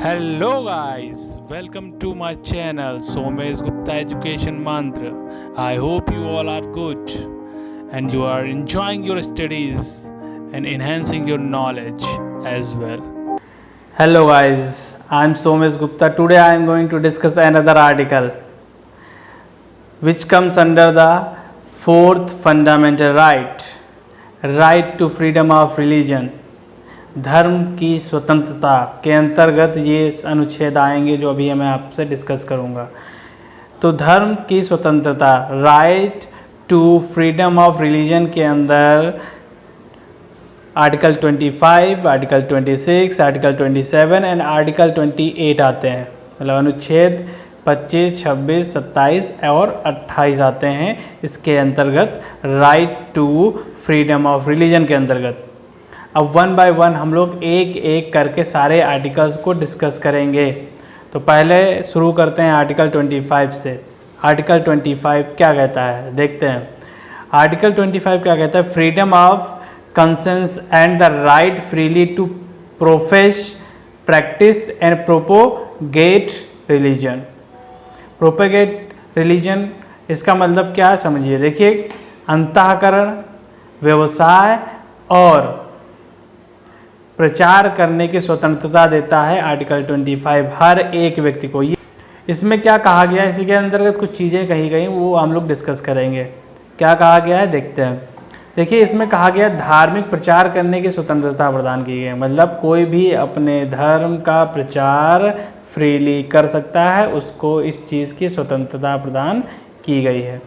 Hello guys, welcome to my channel Somesh Gupta Education Mantra. I hope you all are good and you are enjoying your studies and enhancing your knowledge as well. Hello guys, I am Somesh Gupta. Today I am going to discuss another article which comes under the fourth fundamental right to freedom of religion. धर्म की स्वतंत्रता के अंतर्गत ये अनुच्छेद आएंगे जो अभी मैं आपसे डिस्कस करूँगा। तो धर्म की स्वतंत्रता, right to freedom of religion के अंदर article 25, article 26, article 27 and article 28 आते हैं। मतलब अनुच्छेद 25, 26, 27 और 28 आते हैं इसके अंतर्गत, right to freedom of religion के अंतर्गत। अब वन बाय वन हम लोग एक एक करके सारे आर्टिकल्स को डिस्कस करेंगे। तो पहले शुरू करते हैं आर्टिकल 25 से। आर्टिकल 25 क्या कहता है देखते हैं। आर्टिकल 25 क्या कहता है? Freedom of conscience and the right freely to profess, practice and propagate religion. Propagate religion इसका मतलब क्या है समझिए। देखिए, अंतःकरण, व्यवसाय और प्रचार करने की स्वतंत्रता देता है आर्टिकल 25 हर एक व्यक्ति को। इसमें क्या कहा गया है, इसी के अंतर्गत कुछ चीज़ें कही गई वो हम लोग डिस्कस करेंगे। क्या कहा गया है देखते हैं। देखिए, इसमें कहा गया धार्मिक प्रचार करने की स्वतंत्रता प्रदान की गई है। मतलब कोई भी अपने धर्म का प्रचार फ्रीली कर सकता है, उसको इस चीज़ की स्वतंत्रता प्रदान की गई है।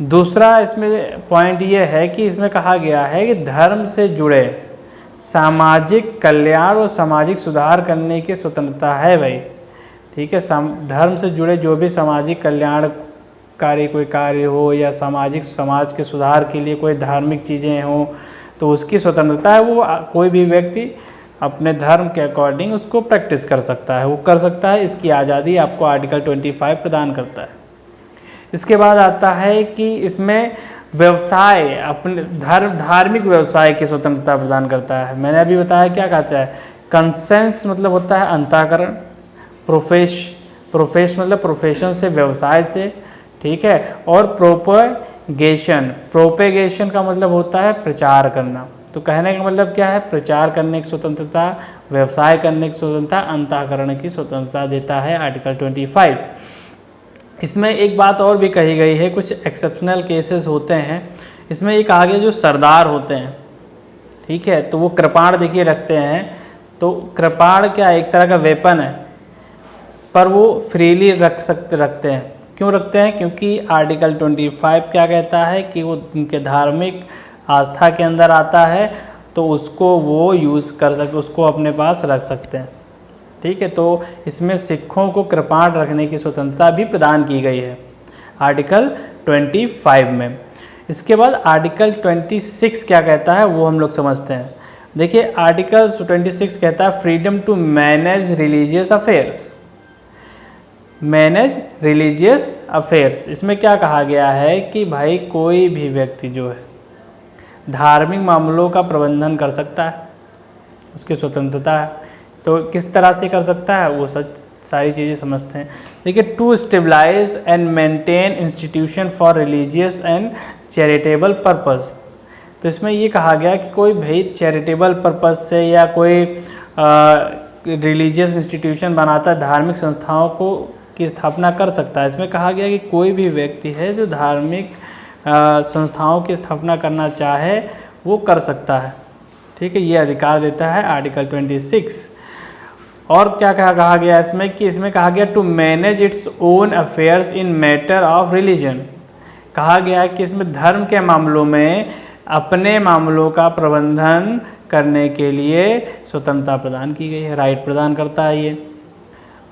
दूसरा इसमें पॉइंट ये है कि इसमें कहा गया है कि धर्म से जुड़े सामाजिक कल्याण और सामाजिक सुधार करने की स्वतंत्रता है भाई। ठीक है, धर्म से जुड़े जो भी सामाजिक कल्याणकारी कोई कार्य हो या समाज के सुधार के लिए कोई धार्मिक चीज़ें हों तो उसकी स्वतंत्रता है। वो कोई भी व्यक्ति अपने धर्म के अकॉर्डिंग उसको प्रैक्टिस कर सकता है, वो कर सकता है। इसकी आज़ादी आपको आर्टिकल 25 प्रदान करता है। इसके बाद आता है कि इसमें व्यवसाय, अपने धार्मिक व्यवसाय की स्वतंत्रता प्रदान करता है। मैंने अभी बताया क्या कहता है। कंसेंस मतलब होता है अंतःकरण, प्रोफेस मतलब प्रोफेशन से, व्यवसाय से, ठीक है। और प्रोपेगेशन का मतलब होता है प्रचार करना। तो कहने का मतलब क्या है, प्रचार करने की स्वतंत्रता, व्यवसाय करने की स्वतंत्रता, अंतःकरण की स्वतंत्रता देता है आर्टिकल 25। इसमें एक बात और भी कही गई है, कुछ एक्सेप्शनल केसेस होते हैं। इसमें एक आगे जो सरदार होते हैं, ठीक है, तो वो कृपाण देखिए रखते हैं। तो कृपाण क्या एक तरह का वेपन है, पर वो फ्रीली रखते हैं। क्यों रखते हैं? क्योंकि आर्टिकल 25 क्या कहता है कि वो उनके धार्मिक आस्था के अंदर आता है, तो उसको वो यूज़ कर सकते, उसको अपने पास रख सकते हैं। ठीक है, तो इसमें सिखों को कृपाण रखने की स्वतंत्रता भी प्रदान की गई है आर्टिकल 25 में। इसके बाद आर्टिकल 26 क्या कहता है वो हम लोग समझते हैं। देखिए, आर्टिकल 26 कहता है freedom to manage religious affairs. Manage religious affairs, इसमें क्या कहा गया है कि भाई कोई भी व्यक्ति जो है धार्मिक मामलों का प्रबंधन कर सकता है, उसकी स्वतंत्रता है। तो किस तरह से कर सकता है वो सारी चीज़ें समझते हैं। देखिए, to stabilize and maintain institution for religious and charitable purpose. तो इसमें ये कहा गया कि कोई भाई चैरिटेबल पर्पस से या कोई रिलीजियस इंस्टीट्यूशन बनाता है, धार्मिक संस्थाओं को की स्थापना कर सकता है। इसमें कहा गया कि कोई भी व्यक्ति है जो धार्मिक संस्थाओं की स्थापना करना चाहे वो कर सकता है। ठीक है, ये अधिकार देता है आर्टिकल 26। और क्या कहा गया इसमें कि इसमें कहा गया to manage its own affairs in matter of religion. कहा गया है कि इसमें धर्म के मामलों में अपने मामलों का प्रबंधन करने के लिए स्वतंत्रता प्रदान की गई है, राइट प्रदान करता है ये।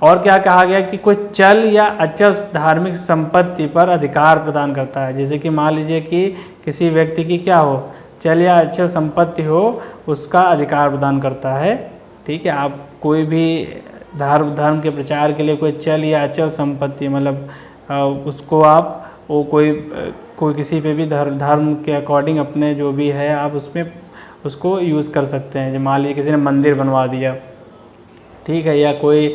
और क्या कहा गया कि कोई चल या अचल धार्मिक संपत्ति पर अधिकार प्रदान करता है। जैसे कि मान लीजिए कि किसी व्यक्ति की क्या हो, चल या अचल संपत्ति हो, उसका अधिकार प्रदान करता है। ठीक है, आप कोई भी धर्म के प्रचार के लिए कोई चल या अचल संपत्ति मतलब उसको आप वो कोई किसी पे भी धर्म के अकॉर्डिंग अपने जो भी है आप उसमें उसको यूज़ कर सकते हैं। मान लीजिए किसी ने मंदिर बनवा दिया, ठीक है, या कोई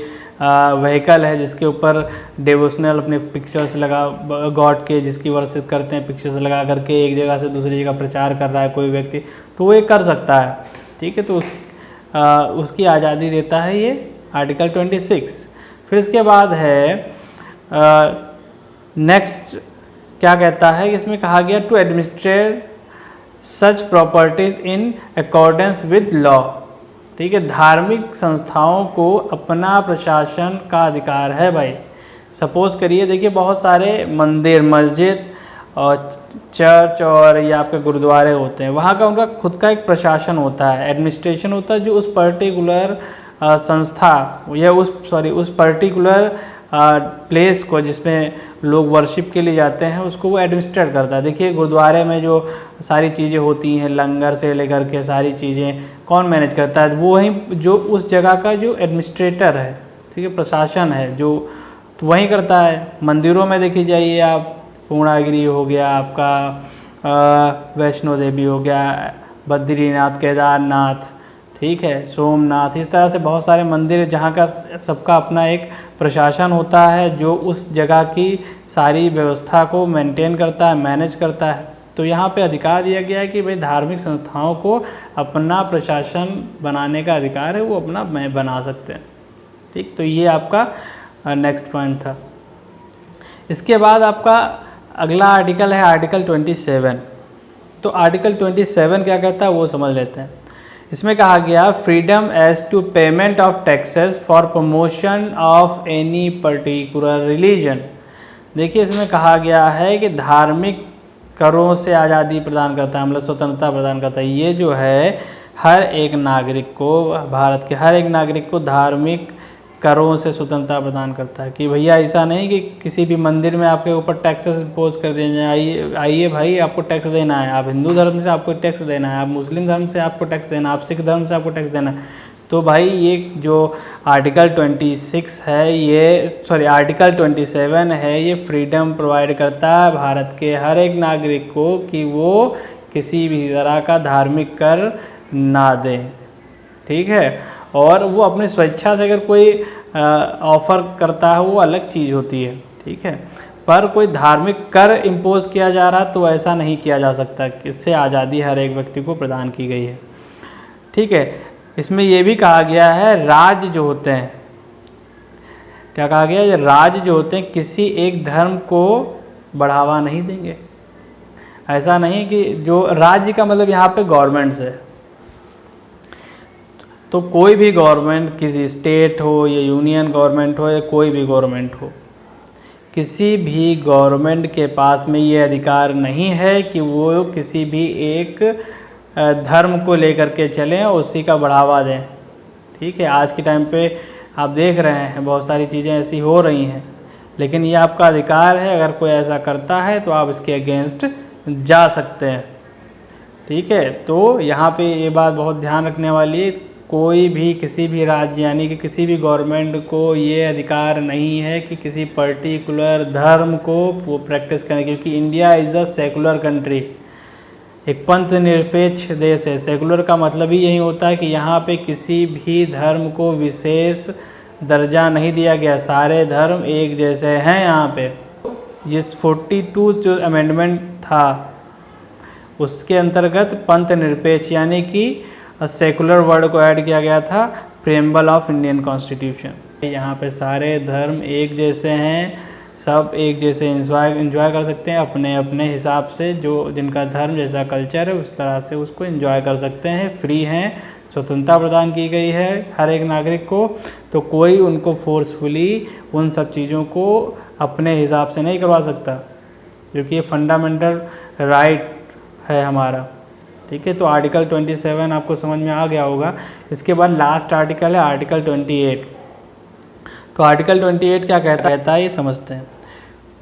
व्हीकल है जिसके ऊपर डिवोशनल अपने पिक्चर्स लगा, गॉड के जिसकी वर्शिप करते हैं, पिक्चर्स लगा करके एक जगह से दूसरी जगह प्रचार कर रहा है कोई व्यक्ति, तो वो ये कर सकता है। ठीक है, तो उसकी आज़ादी देता है ये आर्टिकल 26। फिर इसके बाद है नेक्स्ट क्या कहता है कि इसमें कहा गया to administrate such properties in accordance with law. ठीक है, धार्मिक संस्थाओं को अपना प्रशासन का अधिकार है भाई। सपोज करिए, देखिए बहुत सारे मंदिर, मस्जिद और चर्च और ये आपके गुरुद्वारे होते हैं, वहाँ का उनका खुद का एक प्रशासन होता है, एडमिनिस्ट्रेशन होता है, जो उस पर्टिकुलर संस्था या उस पर्टिकुलर प्लेस को जिसमें लोग वर्शिप के लिए जाते हैं उसको वो एडमिनिस्ट्रेट करता है। देखिए गुरुद्वारे में जो सारी चीज़ें होती हैं, लंगर से लेकर के सारी चीज़ें कौन मैनेज करता है? वो वहीं जो उस जगह का जो एडमिनिस्ट्रेटर है, ठीक है, प्रशासन है, जो तो वही करता है। मंदिरों में देखी जाइए आप, पूर्णागिरि हो गया आपका, वैष्णो देवी हो गया, बद्रीनाथ, केदारनाथ, ठीक है, सोमनाथ, इस तरह से बहुत सारे मंदिर जहाँ का सबका अपना एक प्रशासन होता है जो उस जगह की सारी व्यवस्था को मेंटेन करता है, मैनेज करता है। तो यहाँ पे अधिकार दिया गया है कि भाई धार्मिक संस्थाओं को अपना प्रशासन बनाने का अधिकार है, वो अपना बना सकते हैं। ठीक, तो ये आपका नेक्स्ट पॉइंट था। इसके बाद आपका अगला आर्टिकल है आर्टिकल 27। तो आर्टिकल 27 क्या कहता है वो समझ लेते हैं। इसमें कहा गया freedom as to payment of taxes for promotion of any particular religion. देखिए इसमें कहा गया है कि धार्मिक करों से आज़ादी प्रदान करता है, मतलब स्वतंत्रता प्रदान करता है। ये जो है हर एक नागरिक को, भारत के हर एक नागरिक को धार्मिक करों से स्वतंत्रता प्रदान करता है। कि भैया ऐसा नहीं कि किसी भी मंदिर में आपके ऊपर टैक्सेस इम्पोज कर दिए जाए, आइए भाई आपको टैक्स देना है, आप हिंदू धर्म से आपको टैक्स देना है, आप मुस्लिम धर्म से आपको टैक्स देना है, आप सिख धर्म से आपको टैक्स देना है। तो भाई ये जो आर्टिकल 26 है, ये आर्टिकल 27 है, ये फ्रीडम प्रोवाइड करता है भारत के हर एक नागरिक को कि वो किसी भी तरह का धार्मिक कर ना दें। ठीक है, और वो अपनी स्वेच्छा से अगर कोई ऑफ़र करता है वो अलग चीज़ होती है। ठीक है, पर कोई धार्मिक कर इम्पोज किया जा रहा तो ऐसा नहीं किया जा सकता। इससे आज़ादी हर एक व्यक्ति को प्रदान की गई है। ठीक है, इसमें ये भी कहा गया है राज्य जो होते हैं, क्या कहा गया है, राज्य जो होते हैं किसी एक धर्म को बढ़ावा नहीं देंगे। ऐसा नहीं कि जो राज्य का मतलब यहाँ पे गवर्नमेंट से, तो कोई भी गवर्नमेंट, किसी स्टेट हो या यूनियन गवर्नमेंट हो या कोई भी गवर्नमेंट हो, किसी भी गवर्नमेंट के पास में ये अधिकार नहीं है कि वो किसी भी एक धर्म को लेकर के चलें और उसी का बढ़ावा दें। ठीक है, आज के टाइम पे आप देख रहे हैं बहुत सारी चीज़ें ऐसी हो रही हैं, लेकिन ये आपका अधिकार है। अगर कोई ऐसा करता है तो आप इसके अगेंस्ट जा सकते हैं। ठीक है, तो यहाँ पे ये बात बहुत ध्यान रखने वाली है, कोई भी किसी भी राज्य यानी कि किसी भी गवर्नमेंट को ये अधिकार नहीं है कि किसी पर्टिकुलर धर्म को वो प्रैक्टिस करें, क्योंकि India is a secular country, एक पंथ निरपेक्ष देश है। सेकुलर का मतलब ही यही होता है कि यहाँ पे किसी भी धर्म को विशेष दर्जा नहीं दिया गया, सारे धर्म एक जैसे हैं यहाँ पे। जिस 42 जो अमेंडमेंट था उसके अंतर्गत पंथ निरपेक्ष यानी कि सेकुलर वर्ड को ऐड किया गया था प्रेम्बल ऑफ इंडियन कॉन्स्टिट्यूशन। यहाँ पे सारे धर्म एक जैसे हैं, सब एक जैसे एंजॉय कर सकते हैं अपने अपने हिसाब से, जो जिनका धर्म जैसा कल्चर है उस तरह से उसको एंजॉय कर सकते हैं, फ्री हैं, स्वतंत्रता प्रदान की गई है हर एक नागरिक को। तो कोई उनको फोर्सफुली उन सब चीज़ों को अपने हिसाब से नहीं करवा सकता, क्योंकि ये फंडामेंटल राइट है हमारा। ठीक है, तो आर्टिकल 27 आपको समझ में आ गया होगा। इसके बाद लास्ट आर्टिकल है आर्टिकल 28। तो आर्टिकल 28 क्या कहता है ये समझते हैं।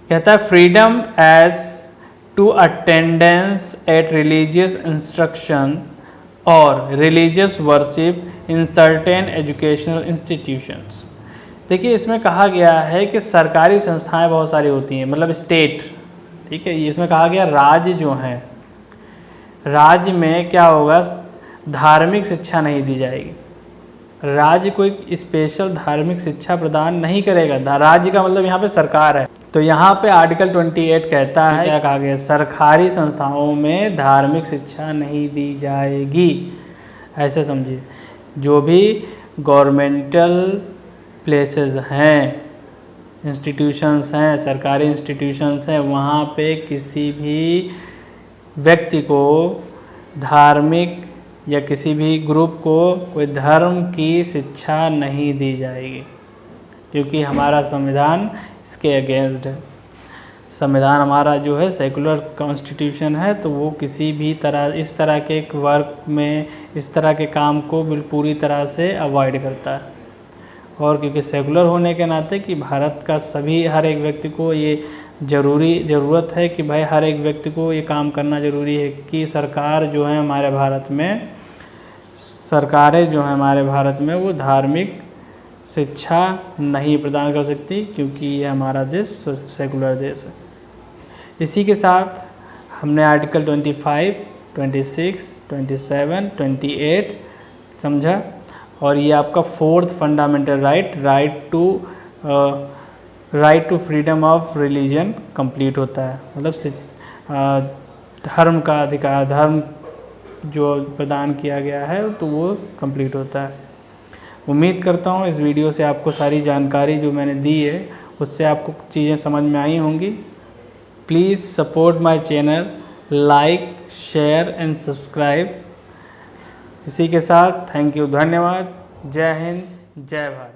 कहता है freedom as to attendance at religious instruction और religious worship in certain educational institutions. देखिए इसमें कहा गया है कि सरकारी संस्थाएं बहुत सारी होती हैं, मतलब स्टेट। ठीक है, इसमें कहा गया राज्य जो हैं, राज्य में क्या होगा, धार्मिक शिक्षा नहीं दी जाएगी। राज्य कोई स्पेशल धार्मिक शिक्षा प्रदान नहीं करेगा। राज्य का मतलब यहाँ पे सरकार है। तो यहाँ पे आर्टिकल 28 कहता है, क्या कहा गया, सरकारी संस्थाओं में धार्मिक शिक्षा नहीं दी जाएगी। ऐसे समझिए, जो भी गवर्नमेंटल प्लेसेस हैं, इंस्टीट्यूशंस हैं, सरकारी इंस्टीट्यूशंस हैं, वहाँ पे किसी भी व्यक्ति को धार्मिक या किसी भी ग्रुप को कोई धर्म की शिक्षा नहीं दी जाएगी, क्योंकि हमारा संविधान इसके अगेंस्ट है। संविधान हमारा जो है सेकुलर कॉन्स्टिट्यूशन है, तो वो किसी भी तरह इस तरह के वर्क में, इस तरह के काम को पूरी तरह से अवॉइड करता है। और क्योंकि सेकुलर होने के नाते कि भारत का हर एक व्यक्ति को ये ज़रूरत है कि भाई हर एक व्यक्ति को ये काम करना ज़रूरी है कि सरकारें जो हैं हमारे भारत में वो धार्मिक शिक्षा नहीं प्रदान कर सकती, क्योंकि ये हमारा देश सेकुलर देश है। इसी के साथ हमने आर्टिकल 25, 26, 27, 28 समझा, और ये आपका 4th fundamental right to freedom of religion complete होता है। मतलब धर्म का अधिकार, धर्म जो प्रदान किया गया है तो वो कंप्लीट होता है। उम्मीद करता हूँ इस वीडियो से आपको सारी जानकारी जो मैंने दी है उससे आपको चीज़ें समझ में आई होंगी। Please support my channel, like, share and subscribe. इसी के साथ थैंक यू, धन्यवाद। जय हिंद, जय भारत।